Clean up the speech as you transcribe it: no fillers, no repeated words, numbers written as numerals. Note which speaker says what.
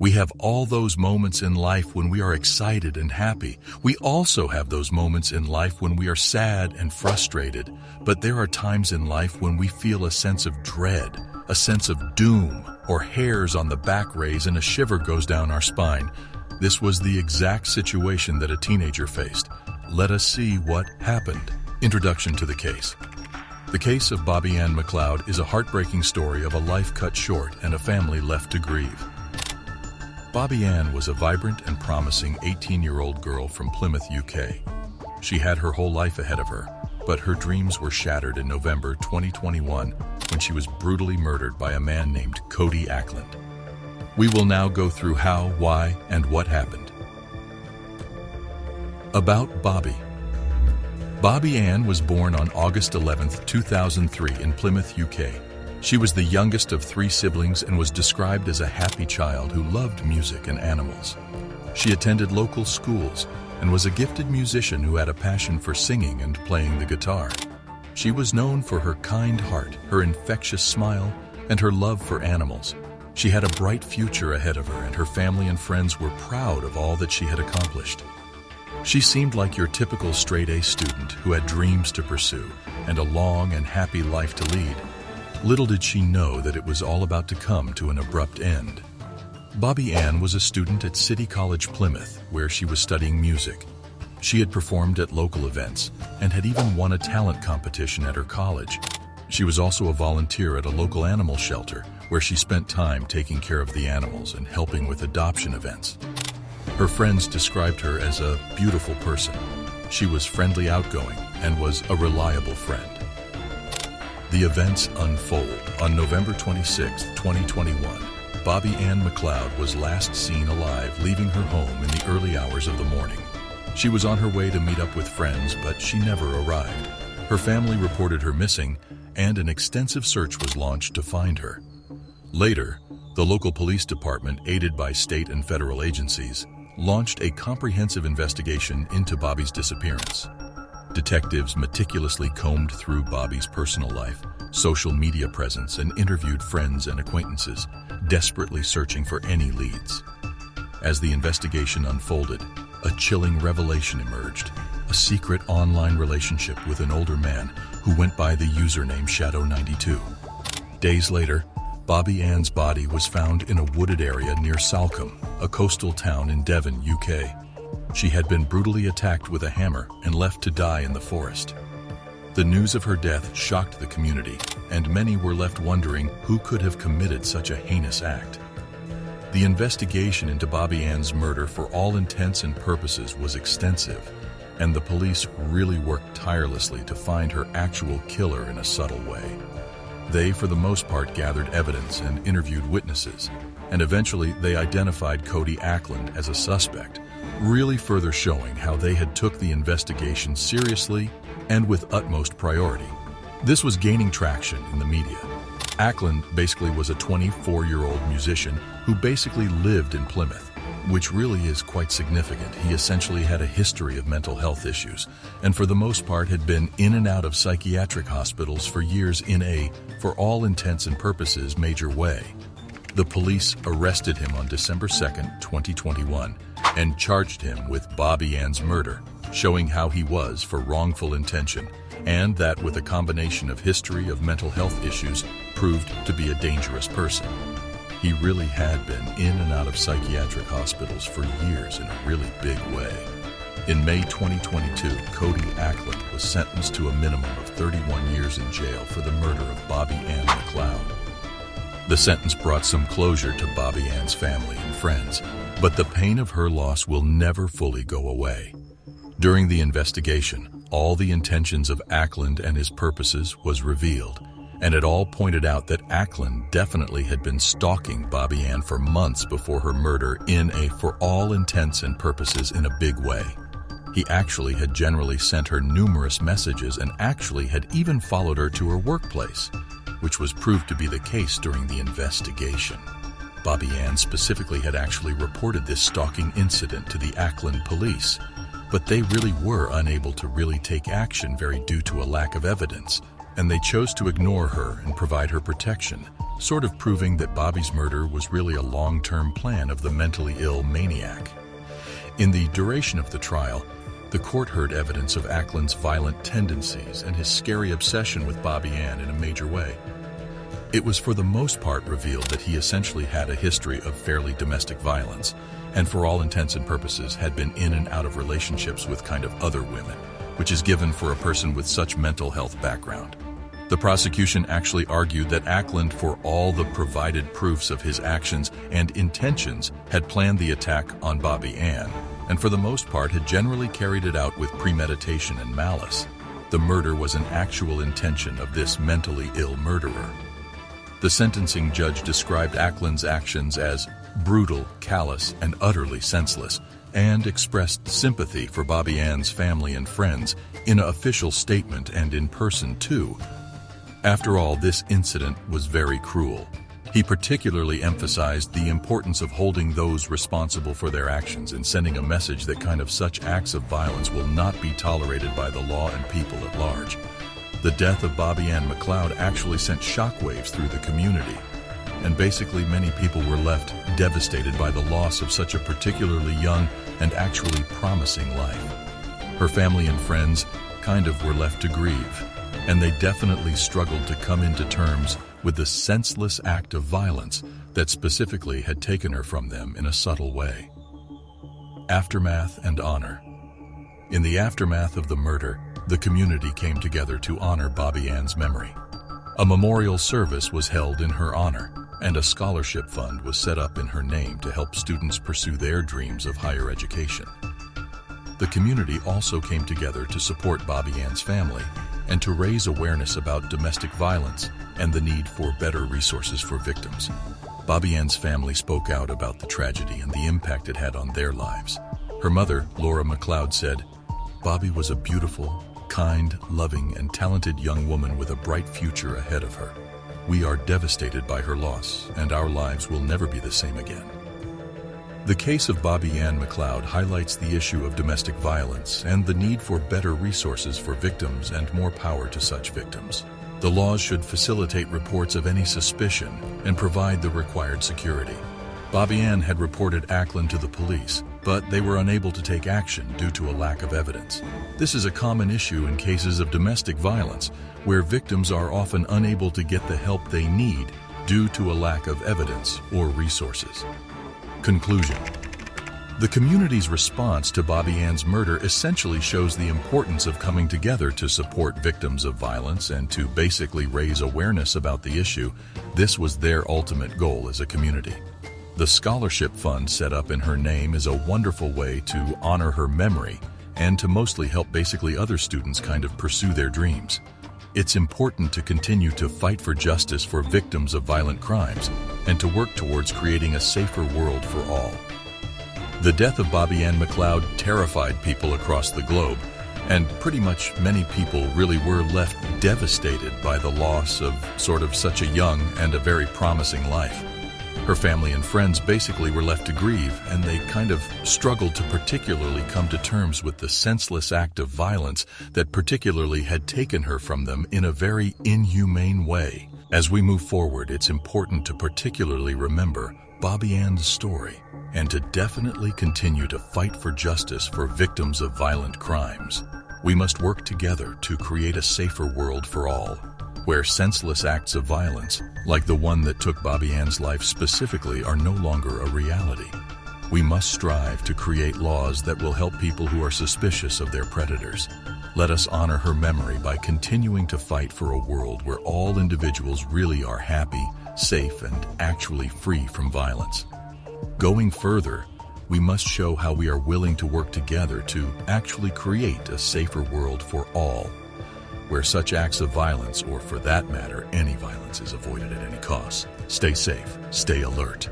Speaker 1: We have all those moments in life when we are excited and happy. We also have those moments in life when we are sad and frustrated. But there are times in life when we feel a sense of dread, a sense of doom, or hairs on the back raise and a shiver goes down our spine. This was the exact situation that a teenager faced. Let us see what happened. Introduction to the case. The case of Bobbi Ann McLeod is a heartbreaking story of a life cut short and a family left to grieve. Bobbi Ann was a vibrant and promising 18-year-old girl from Plymouth, UK. She had her whole life ahead of her, but her dreams were shattered in November 2021 when she was brutally murdered by a man named Cody Ackland. We will now go through how, why, and what happened. About Bobbi. Bobbi Ann was born on August 11, 2003 in Plymouth, UK. She was the youngest of 3 siblings and was described as a happy child who loved music and animals. She attended local schools and was a gifted musician who had a passion for singing and playing the guitar. She was known for her kind heart, her infectious smile, and her love for animals. She had a bright future ahead of her, and her family and friends were proud of all that she had accomplished. She seemed like your typical straight-A student who had dreams to pursue and a long and happy life to lead. Little did she know that it was all about to come to an abrupt end. Bobbi Ann was a student at City College Plymouth, where she was studying music. She had performed at local events and had even won a talent competition at her college. She was also a volunteer at a local animal shelter, where she spent time taking care of the animals and helping with adoption events. Her friends described her as a beautiful person. She was friendly, outgoing, and was a reliable friend. The events unfold. On November 26, 2021, Bobbi Ann McLeod was last seen alive, leaving her home in the early hours of the morning. She was on her way to meet up with friends, but she never arrived. Her family reported her missing, and an extensive search was launched to find her. Later, the local police department, aided by state and federal agencies, launched a comprehensive investigation into Bobbi's disappearance. Detectives meticulously combed through Bobbi's personal life, social media presence, and interviewed friends and acquaintances, desperately searching for any leads. As the investigation unfolded, a chilling revelation emerged: a secret online relationship with an older man who went by the username Shadow92. Days later, Bobbi Ann's body was found in a wooded area near Salcombe, a coastal town in Devon, UK. She had been brutally attacked with a hammer and left to die in the forest. The news of her death shocked the community, and many were left wondering who could have committed such a heinous act. The investigation into Bobbi Ann's murder, for all intents and purposes, was extensive, and the police really worked tirelessly to find her actual killer in a subtle way. They, for the most part, gathered evidence and interviewed witnesses, and eventually they identified Cody Ackland as a suspect, really further showing how they had took the investigation seriously and with utmost priority. This was gaining traction in the media. Ackland basically was a 24-year-old musician who basically lived in Plymouth, which really is quite significant. He essentially had a history of mental health issues, and for the most part had been in and out of psychiatric hospitals for years in a, for all intents and purposes, major way. The police arrested him on December 2, 2021, and charged him with Bobbi Ann's murder, showing how he was for wrongful intention, and that with a combination of history of mental health issues proved to be a dangerous person. He really had been in and out of psychiatric hospitals for years in a really big way. In May 2022, Cody Ackland was sentenced to a minimum of 31 years in jail for the murder of Bobbi Ann McLeod. The sentence brought some closure to Bobbi Ann's family and friends, but the pain of her loss will never fully go away. During the investigation, all the intentions of Ackland and his purposes was revealed, and it all pointed out that Ackland definitely had been stalking Bobbi Ann for months before her murder in a, for all intents and purposes, in a big way. He actually had generally sent her numerous messages and actually had even followed her to her workplace, which was proved to be the case during the investigation. Bobbi Ann specifically had actually reported this stalking incident to the Ackland police, but they really were unable to really take action due to a lack of evidence, and they chose to ignore her and provide her protection, sort of proving that Bobbi's murder was really a long-term plan of the mentally ill maniac. In the duration of the trial, the court heard evidence of Ackland's violent tendencies and his scary obsession with Bobbi Ann in a major way. It was for the most part revealed that he essentially had a history of fairly domestic violence, and for all intents and purposes had been in and out of relationships with kind of other women, which is given for a person with such mental health background. The prosecution actually argued that Ackland, for all the provided proofs of his actions and intentions, had planned the attack on Bobbi Ann, and for the most part had generally carried it out with premeditation and malice. The murder was an actual intention of this mentally ill murderer. The sentencing judge described Ackland's actions as brutal, callous, and utterly senseless, and expressed sympathy for Bobbi Ann's family and friends in an official statement and in person too. After all, this incident was very cruel. He particularly emphasized the importance of holding those responsible for their actions and sending a message that kind of such acts of violence will not be tolerated by the law and people at large. The death of Bobbi Ann McLeod actually sent shockwaves through the community, and basically many people were left devastated by the loss of such a particularly young and actually promising life. Her family and friends kind of were left to grieve, and they definitely struggled to come into terms with the senseless act of violence that specifically had taken her from them in a subtle way. Aftermath and honor. In the aftermath of the murder, the community came together to honor Bobbi Ann's memory. A memorial service was held in her honor, and a scholarship fund was set up in her name to help students pursue their dreams of higher education. The community also came together to support Bobbi Ann's family and to raise awareness about domestic violence and the need for better resources for victims. Bobbi Ann's family spoke out about the tragedy and the impact it had on their lives. Her mother, Laura McLeod, said, "Bobbi was a beautiful, kind, loving, and talented young woman with a bright future ahead of her. We are devastated by her loss, and our lives will never be the same again." The case of Bobbi Ann McLeod highlights the issue of domestic violence and the need for better resources for victims and more power to such victims. The laws should facilitate reports of any suspicion and provide the required security. Bobbi Ann had reported Ackland to the police, but they were unable to take action due to a lack of evidence. This is a common issue in cases of domestic violence, where victims are often unable to get the help they need due to a lack of evidence or resources. Conclusion. The community's response to Bobbi Ann's murder essentially shows the importance of coming together to support victims of violence and to basically raise awareness about the issue. This was their ultimate goal as a community. The scholarship fund set up in her name is a wonderful way to honor her memory and to mostly help basically other students kind of pursue their dreams. It's important to continue to fight for justice for victims of violent crimes and to work towards creating a safer world for all. The death of Bobbi Ann McLeod terrified people across the globe, and pretty much many people really were left devastated by the loss of sort of such a young and a very promising life. Her family and friends basically were left to grieve, and they kind of struggled to particularly come to terms with the senseless act of violence that particularly had taken her from them in a very inhumane way. As we move forward, it's important to particularly remember Bobbi Ann's story and to definitely continue to fight for justice for victims of violent crimes. We must work together to create a safer world for all, where senseless acts of violence, like the one that took Bobbi Ann's life specifically, are no longer a reality. We must strive to create laws that will help people who are suspicious of their predators. Let us honor her memory by continuing to fight for a world where all individuals really are happy, safe, and actually free from violence. Going further, we must show how we are willing to work together to actually create a safer world for all, where such acts of violence, or for that matter, any violence, is avoided at any cost. Stay safe, stay alert.